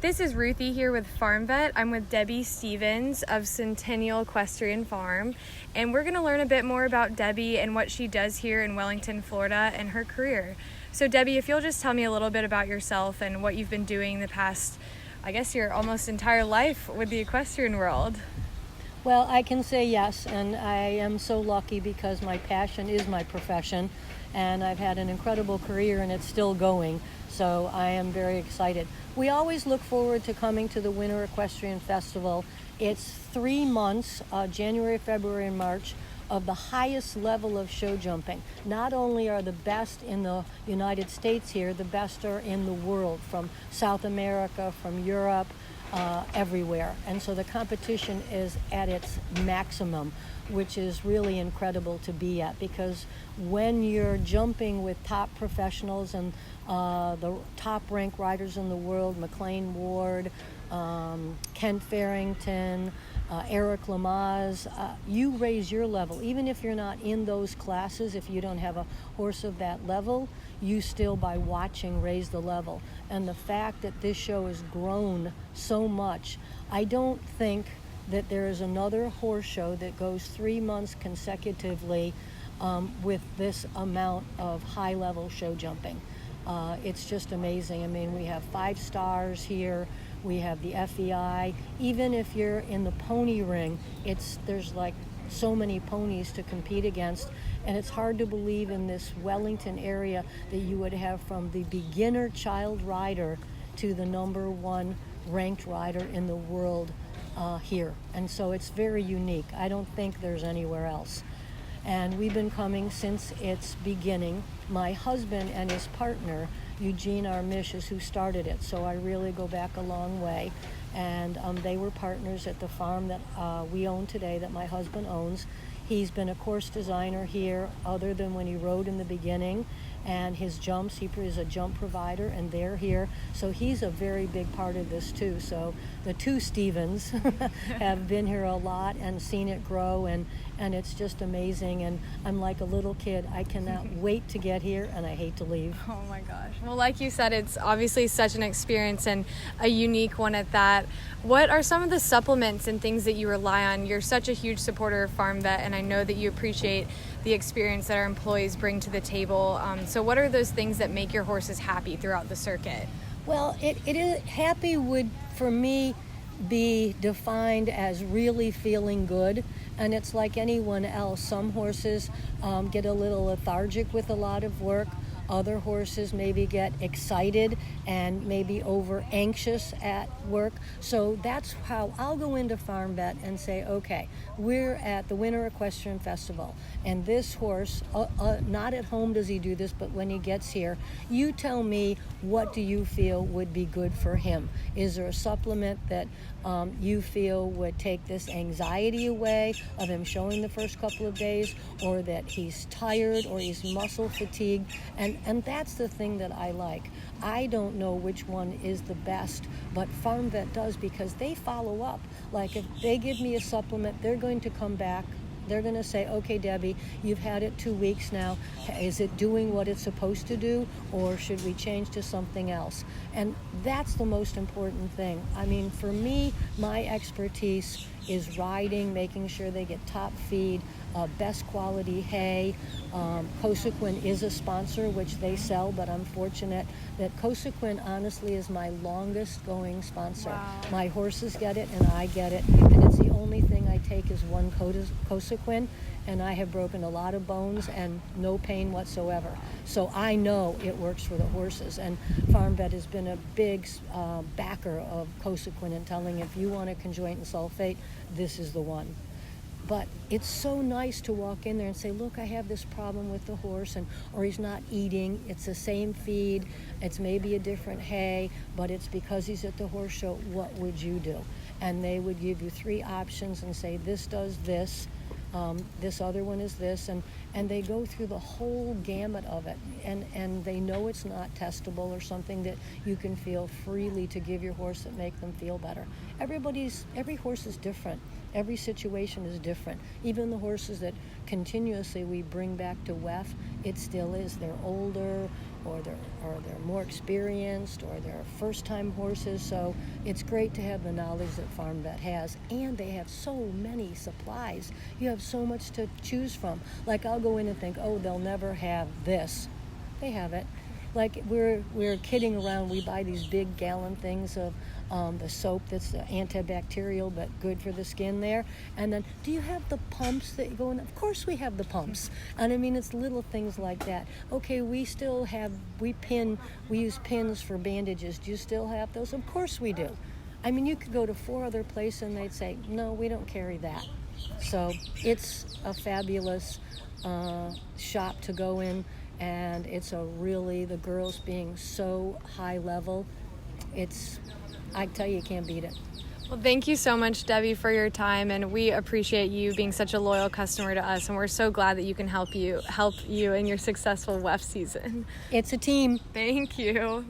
This is Ruthie here with Farm Vet. I'm with Debbie Stevens of Centennial Equestrian Farm, and we're going to learn a bit more about Debbie and what she does here in Wellington, Florida, and her career. So Debbie, if you'll just tell me a little bit about yourself and what you've been doing the past, I guess your almost entire life with the equestrian world. Well, I can say yes, and I am so lucky because my passion is my profession, and I've had an incredible career and it's still going, so I am very excited. We always look forward to coming to the Winter Equestrian Festival. It's 3 months, January, February, and March, of the highest level of show jumping. Not only are the best in the United States here, the best are in the world, from South America, from Europe, everywhere. And so the competition is at its maximum, which is really incredible to be at, because when you're jumping with top professionals and the top ranked riders in the world, McLean Ward, Kent Farrington, Eric Lamaze, you raise your level. Even if you're not in those classes, if you don't have a horse of that level, you still, by watching, raise the level. And the fact that this show has grown so much, I don't think that there is another horse show that goes 3 months consecutively with this amount of high-level show jumping. It's just amazing. I mean, we have 5 stars here. We have the FEI. Even if you're in the pony ring, there's like so many ponies to compete against, and it's hard to believe in this Wellington area that you would have from the beginner child rider to the #1 ranked rider in the world here. And so it's very unique. I don't think there's anywhere else. And we've been coming since its beginning. My husband and his partner, Eugene Armish, is who started it, so I really go back a long way. And they were partners at the farm that we own today, that my husband owns. He's been a course designer here, other than when he rode in the beginning, and his jumps, he is a jump provider, and they're here. So he's a very big part of this too. So the two Stevens have been here a lot and seen it grow, and it's just amazing. And I'm like a little kid. I cannot wait to get here, and I hate to leave. Oh my gosh. Well, like you said, it's obviously such an experience, and a unique one at that. What are some of the supplements and things that you rely on? You're such a huge supporter of Farm Vet, and I know that you appreciate the experience that our employees bring to the table. So what are those things that make your horses happy throughout the circuit? Well, it is happy would, for me, be defined as really feeling good. And it's like anyone else. Some horses get a little lethargic with a lot of work. Other horses maybe get excited and maybe over anxious at work. So that's how I'll go into Farm Vet and say, okay, we're at the Winter Equestrian Festival, and this horse, not at home does he do this, but when he gets here, you tell me, what do you feel would be good for him? Is there a supplement that you feel would take this anxiety away of him showing the first couple of days, or that he's tired or he's muscle fatigued? And that's the thing that I like. I don't know which one is the best, but Farm Vet does, because they follow up. Like, if they give me a supplement, they're going to come back. They're going to say, okay, Debbie, you've had it 2 weeks now. Is it doing what it's supposed to do, or should we change to something else? And that's the most important thing. I mean, for me, my expertise is riding, making sure they get top feed, best quality hay. Cosequin is a sponsor, which they sell, but I'm fortunate that Cosequin honestly is my longest going sponsor. Wow. My horses get it and I get it, and it's the only thing I take is one Cosequin, and I have broken a lot of bones and no pain whatsoever. So I know it works for the horses, and Farm Vet has been a big backer of Cosequin and telling, if you want a conjoint and sulfate, this is the one. But it's so nice to walk in there and say, look, I have this problem with the horse, or he's not eating. It's the same feed. It's maybe a different hay, but it's because he's at the horse show. What would you do? And they would give you 3 options and say, this does this, this other one is this, and they go through the whole gamut of it, and they know it's not testable or something that you can feel freely to give your horse that make them feel better. Every horse is different. Every situation is different. Even the horses that continuously we bring back to WEF, it still is. They're older, or they're more experienced, or they're first-time horses. So it's great to have the knowledge that Farm Vet has, and they have so many supplies. You have so much to choose from. Like, I'll go in and think, oh, they'll never have this. They have it. Like, we're kidding around. We buy these big gallon things of the soap that's antibacterial but good for the skin there. And then, do you have the pumps that you go in? Of course we have the pumps. And I mean, it's little things like that. Okay, we use pins for bandages. Do you still have those? Of course we do. I mean, you could go to 4 other places and they'd say, no, we don't carry that. So it's a fabulous shop to go in. And it's the girls being so high level, I tell you can't beat it. Well, thank you so much, Debbie, for your time, and we appreciate you being such a loyal customer to us, and we're so glad that you can help you in your successful WEF season. It's a team. Thank you.